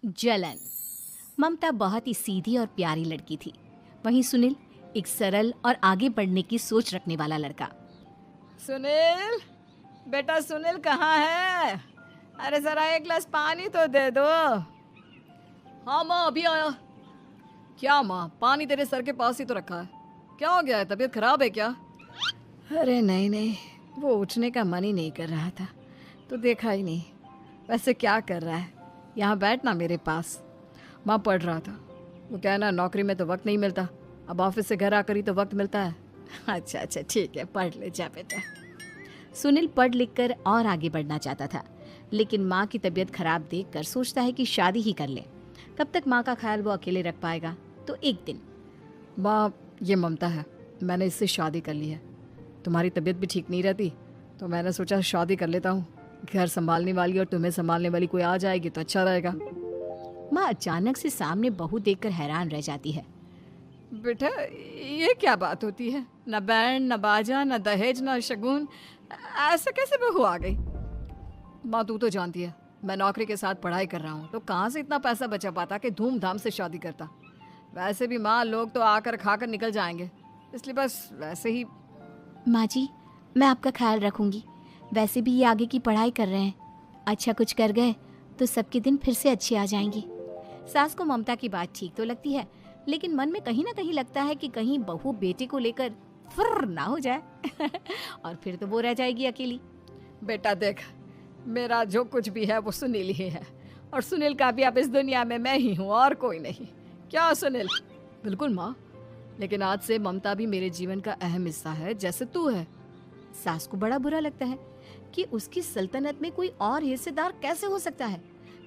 जलन। ममता बहुत ही सीधी और प्यारी लड़की थी। वहीं सुनील एक सरल और आगे बढ़ने की सोच रखने वाला लड़का। सुनील, बेटा सुनील कहाँ है? अरे जरा एक गिलास पानी तो दे दो। हाँ माँ, अभी आया। क्या माँ, पानी तेरे सर के पास ही तो रखा है। क्या हो गया है, तबीयत खराब है क्या? अरे नहीं नहीं, वो उठने का मन ही नहीं कर रहा था तो देखा ही नहीं। वैसे क्या कर रहा है? यहाँ बैठ ना मेरे पास। माँ पढ़ रहा था। वो क्या है ना, नौकरी में तो वक्त नहीं मिलता, अब ऑफिस से घर आकर ही तो वक्त मिलता है। अच्छा अच्छा ठीक है, पढ़ ले जा बेटा। सुनील पढ़ लिख कर और आगे बढ़ना चाहता था, लेकिन माँ की तबीयत खराब देखकर सोचता है कि शादी ही कर ले। कब तक माँ का ख्याल वो अकेले रख पाएगा? तो एक दिन, माँ ये ममता है, मैंने इससे शादी कर ली है। तुम्हारी तबीयत भी ठीक नहीं रहती तो मैंने सोचा शादी कर लेता हूँ। घर संभालने वाली और तुम्हें संभालने वाली कोई आ जाएगी तो अच्छा रहेगा। माँ अचानक से सामने बहू देखकर हैरान रह जाती है। बेटा ये क्या बात होती है? न बैंड, न बाजा, न दहेज, न शगुन, ऐसे कैसे बहू आ गई? माँ तू तो जानती है मैं नौकरी के साथ पढ़ाई कर रहा हूँ, तो कहाँ से इतना पैसा बचा पाता कि धूमधाम से शादी करता। वैसे भी माँ, लोग तो आकर खाकर निकल जाएंगे, इसलिए बस वैसे ही। माँ जी, मैं आपका ख्याल रखूंगी। वैसे भी ये आगे की पढ़ाई कर रहे हैं, अच्छा कुछ कर गए तो सबके दिन फिर से अच्छे आ जाएंगे। सास को ममता की बात ठीक तो लगती है, लेकिन मन में कहीं ना कहीं लगता है कि कहीं बहू बेटे को लेकर फुर्र ना हो जाए और फिर तो वो रह जाएगी अकेली। बेटा देख, मेरा जो कुछ भी है वो सुनील ही है, और सुनील का भी अब इस दुनिया में मैं ही हूँ और कोई नहीं। क्या सुनील? बिल्कुल माँ, लेकिन आज से ममता भी मेरे जीवन का अहम हिस्सा है, जैसे तू है। सास को बड़ा बुरा लगता है कि उसकी सल्तनत में कोई और हिस्सेदार कैसे हो सकता है।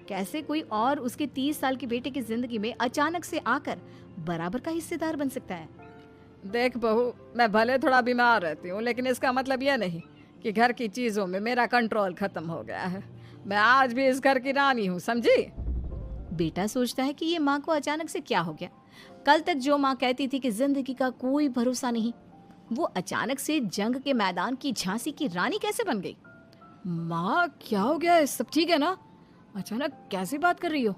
कैसे कोई और उसके 30 साल के बेटे की जिंदगी में अचानक से आकर बराबर का हिस्सेदार बन सकता है। देख बहू, मैं भले थोड़ा बीमार रहती हूँ, लेकिन इसका मतलब यह नहीं कि घर की चीजों में मेरा कंट्रोल खत्म हो गया है। मैं आज भी इस घर की रानी हूँ, समझी? बेटा सोचता है कि ये माँ को अचानक से क्या हो गया। कल तक जो माँ कहती थी कि जिंदगी का कोई भरोसा नहीं, वो अचानक से जंग के मैदान की झांसी की रानी कैसे बन गई? माँ क्या हो गया है? सब ठीक है ना? अचानक कैसी बात कर रही हो?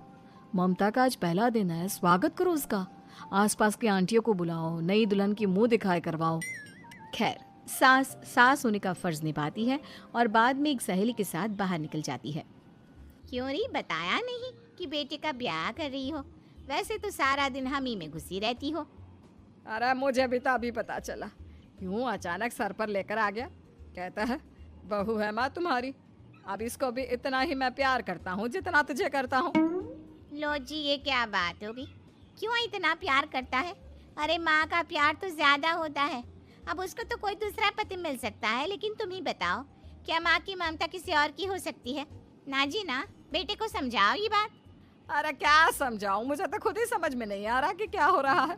ममता का आज पहला दिन है, स्वागत करो उसका। आसपास की आंटियों को बुलाओ, नई दुल्हन की मुंह दिखाए करवाओ। खैर, सास होने का फर्ज निभाती है और बाद में एक सहेली के साथ बाहर निकल जाती है। क्यों नहीं बताया नहीं कि बेटे का ब्याह कर रही हो? वैसे तो सारा दिन हम ही में घुसी रहती हो। अरे मुझे भी तो अभी पता चला, यूं अचानक सर पर लेकर आ गया। कहता है बहू है माँ तुम्हारी। अब इसको भी इतना ही मैं प्यार करता हूँ जितना तुझे करता हूँ। लो जी, ये क्या बात होगी? क्यों इतना प्यार करता है? अरे माँ का प्यार तो ज्यादा होता है। अब उसको तो कोई दूसरा पति मिल सकता है, लेकिन तुम ही बताओ, क्या माँ की ममता किसी और की हो सकती है? ना जी ना, बेटे को समझाओ ये बात। अरे क्या समझाऊं, मुझे तो खुद ही समझ में नहीं आ रहा कि क्या हो रहा है।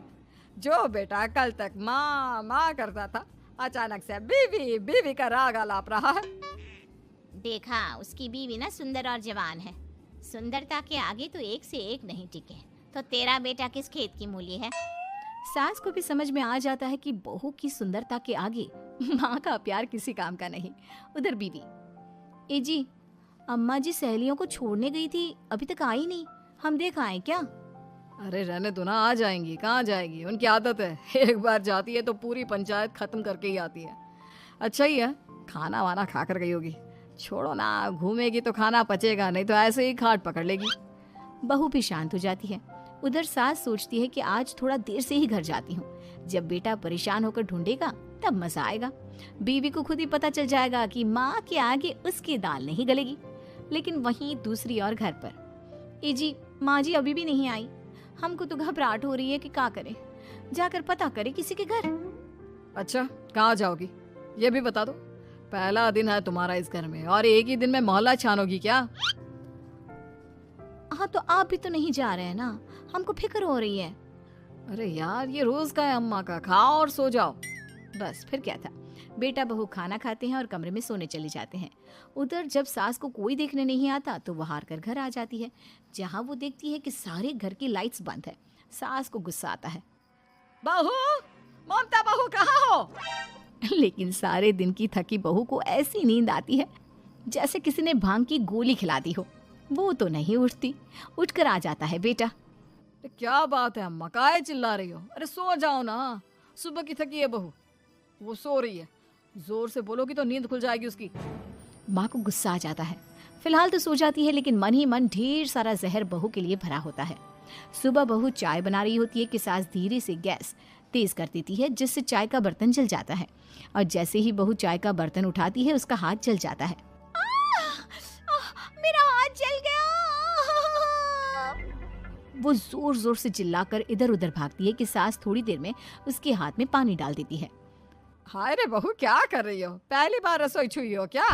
जो बेटा कल तक माँ माँ करता था, अचानक से बीवी बीवी का राग आलाप रहा है। देखा, उसकी बीवी ना सुंदर और जवान है। सुंदरता के आगे तो एक से एक नहीं टिके, तो तेरा बेटा किस खेत की मूली है? सास को भी समझ में आ जाता है कि बहू की सुंदरता के आगे माँ का प्यार किसी काम का नहीं। उधर बीवी, ए जी, अम्मा जी सहेलियों को छोड़ने गई थी, अभी तक आई नहीं, हम देख आए क्या? अरे रहने दो ना, आ जाएंगी। कहाँ जाएगी, उनकी आदत है, एक बार जाती है तो पूरी पंचायत खत्म करके ही आती है। अच्छा ही है, खाना वाना खा कर गई होगी। छोड़ो ना, घूमेगी तो खाना पचेगा, नहीं तो ऐसे ही खाट पकड़ लेगी। बहू भी शांत हो जाती है। उधर सास सोचती है कि आज थोड़ा देर से ही घर जाती हूँ, जब बेटा परेशान होकर ढूंढेगा तब मजा आएगा। बीवी को खुद ही पता चल जाएगा कि माँ के आगे उसकी दाल नहीं गलेगी। लेकिन वहीं दूसरी ओर घर पर, ए जी, माँ जी अभी भी नहीं आई, हमको तो घबराहट हो रही है कि क्या करें, जाकर पता करें किसी के घर। अच्छा, कहाँ जाओगी ये भी बता दो। पहला दिन है तुम्हारा इस घर में और एक ही दिन में मोहल्ला छानोगी क्या? हाँ, तो आप भी तो नहीं जा रहे हैं ना, हमको फिक्र हो रही है। अरे यार, ये रोज का है अम्मा का, खाओ और सो जाओ। बस फिर क्या था। बेटा बहू खाना खाते हैं और कमरे में सोने चले जाते हैं। उधर जब सास को कोई देखने नहीं आता तो वह हार कर घर आ जाती है, जहाँ वो देखती है कि सारे घर की लाइट्स बंद है। सास को गुस्सा आता है, बहू, ममता बहू कहाँ हो? लेकिन सारे दिन की थकी बहू को ऐसी नींद आती है जैसे किसी ने भांग की गोली खिला दी हो। वो तो नहीं उठती। उठकर आ जाता है बेटा। क्या बात है अम्मा, काहे चिल्ला रही हो? अरे सो जाओ ना, सुबह की थकी है बहू, वो सो रही है, जोर से बोलोगी तो नींद खुल जाएगी उसकी। माँ को गुस्सा आ जाता है। फिलहाल तो सो जाती है, लेकिन मन ही मन ढेर सारा जहर बहू के लिए भरा होता है। सुबह बहू चाय बना रही होती है कि सास धीरे से गैस तेज कर देती है, जिससे चाय का बर्तन जल जाता है। और जैसे ही बहू चाय का बर्तन उठाती है, उसका हाथ जल जाता है। मेरा हाथ जल गया। वो जोर जोर से चिल्लाकर इधर उधर भागती है कि सास थोड़ी देर में उसके हाथ में पानी डाल देती है। हाय रे बहू, क्या कर रही हो? पहली बार रसोई छुई हो क्या?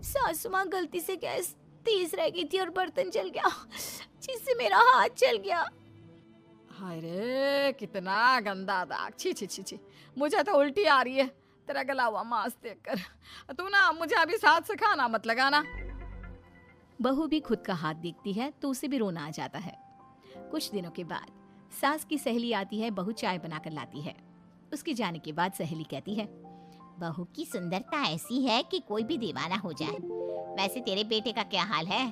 सासू माँ, गलती से गैस तेज रह गई थी और बर्तन जल गया, जिससे मेरा हाथ जल गया। हाय रे, कितना गंदा दाग, छी छी छी छी, मुझे तो उल्टी आ रही है तेरा गला हुआ मांस देखकर। तू ना मुझे अभी साथ से खाना मत लगाना। बहू भी खुद का हाथ देखती है तो उसे भी रोना आ जाता है। कुछ दिनों के बाद सास की सहेली आती है, बहू चाय बनाकर लाती है। उसके जाने के बाद सहेली कहती है, बहू की सुंदरता ऐसी है कि कोई भी दीवाना हो जाए। वैसे तेरे बेटे का क्या हाल है?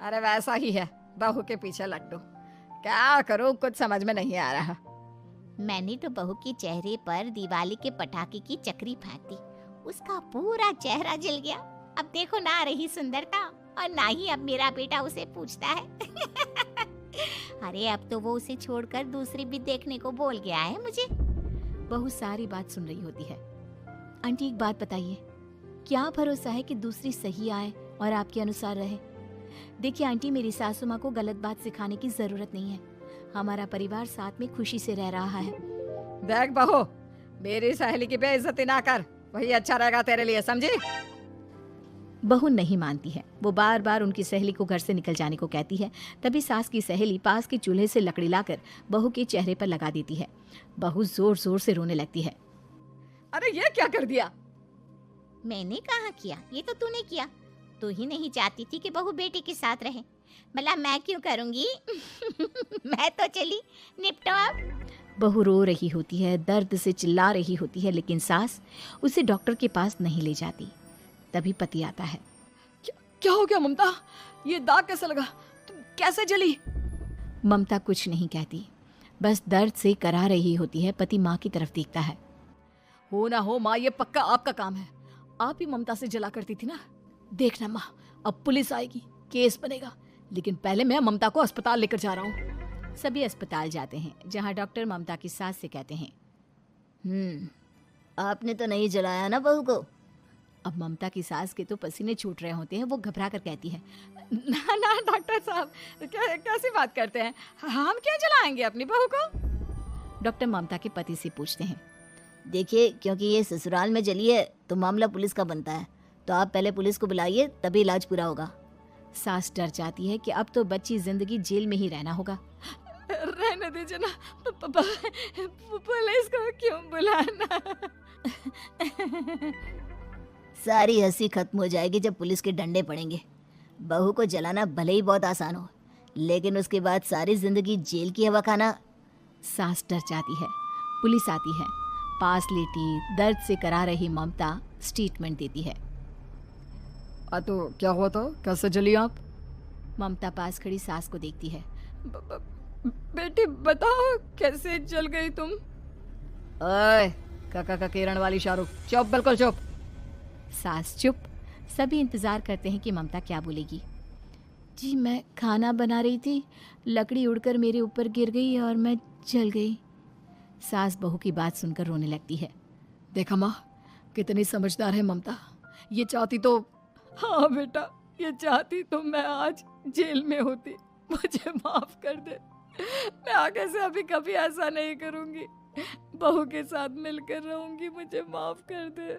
अरे वैसा ही है, बहू के पीछे लट्टू। क्या करूं, कुछ समझ में नहीं आ रहा। मैंने तो बहू के चेहरे पर दिवाली के पटाखे की चक्री फेंक दी, उसका पूरा चेहरा जल गया। अब देखो ना रही सुंदरता, और ना ही अब मेरा बेटा उसे पूछता है। अरे अब तो वो उसे छोड़कर दूसरी भी देखने को बोल गया है मुझे। बहू सारी बात सुन रही होती है। आंटी, एक बात बताइए, क्या भरोसा है कि दूसरी सही आए और आपके अनुसार रहे? देखिए आंटी, मेरी सासू माँ को गलत बात सिखाने की जरूरत नहीं है। हमारा परिवार साथ में खुशी से रह रहा है। देख बहू, मेरी सहेली की बेइज्जती ना कर, वही अच्छा रहेगा तेरे लिए, समझी? बहू नहीं मानती है। वो बार बार उनकी सहेली को घर से निकल जाने को कहती है। तभी सास की सहेली पास के चूल्हे से लकड़ी लाकर बहू के चेहरे पर लगा देती है। बहू जोर जोर से रोने लगती है। अरे ये क्या कर दिया? मैंने कहाँ किया, ये तो तूने किया। तू ही नहीं चाहती थी कि बहू बेटे के साथ रहे, भला मैं क्यों करूंगी? मैं तो चली, निपटो अब। बहू रो रही होती है, दर्द से चिल्ला रही होती है, लेकिन सास उसे डॉक्टर के पास नहीं ले जाती। तभी पति आता है। क्या हो गया ममता? ये दाग कैसे लगा? तुम कैसे जली? ममता कुछ नहीं कहती, बस दर्द से करा रही होती है। पति माँ की तरफ देखता है। हो ना हो माँ, ये पक्का आपका काम है। आप ही ममता से जला करती थी ना। देखना माँ, अब पुलिस आएगी, केस बनेगा, लेकिन पहले मैं ममता को अस्पताल लेकर जा रहा हूँ। सभी अस्पताल जाते हैं, जहाँ डॉक्टर ममता की सास से कहते हैं, आपने तो नहीं जलाया ना बहू को? अब ममता की सास के तो पसीने छूट रहे होते हैं। वो घबरा कर कहती है, ना ना डॉक्टर साहब, कैसी बात करते हैं? हम क्या जलाएंगे अपनी बहू को? डॉक्टर ममता के पति से पूछते हैं। देखिए, क्योंकि ये ससुराल में जली है तो मामला पुलिस का बनता है, तो आप पहले पुलिस को बुलाइए, तभी इलाज पूरा होगा। सास डर जाती है कि अब तो बच्ची जिंदगी जेल में ही रहना होगा। रहने दीजिए ना, पुलिस को क्यों बुलाना? सारी हंसी खत्म हो जाएगी जब पुलिस के डंडे पड़ेंगे। बहू को जलाना भले ही बहुत आसान हो, लेकिन उसके बाद सारी जिंदगी जेल की हवा खाना। सास डर जाती है। पुलिस आती है। पास लेटी दर्द से करा रही ममता स्टेटमेंट देती है। तो क्या हुआ था? कैसे जली आप? ममता पास खड़ी सास को देखती है। बेटी बताओ, कैसे जल गई तुम? ओए, काका का किरण वाली शाहरुख, चुप, बिल्कुल चुप। सास चुप। सभी इंतजार करते हैं कि ममता क्या बोलेगी। जी, मैं खाना बना रही थी, लकड़ी उड़कर मेरे ऊपर गिर गई और मैं जल गई। सास बहू की बात सुनकर रोने लगती है। देखा माँ, कितनी समझदार है ममता। ये चाहती तो, हाँ बेटा, ये चाहती तो मैं आज जेल में होती। मुझे माफ कर दे, मैं आगे से अभी कभी ऐसा नहीं करूंगी। बहू के साथ मिलकर रहूंगी, मुझे माफ कर दे।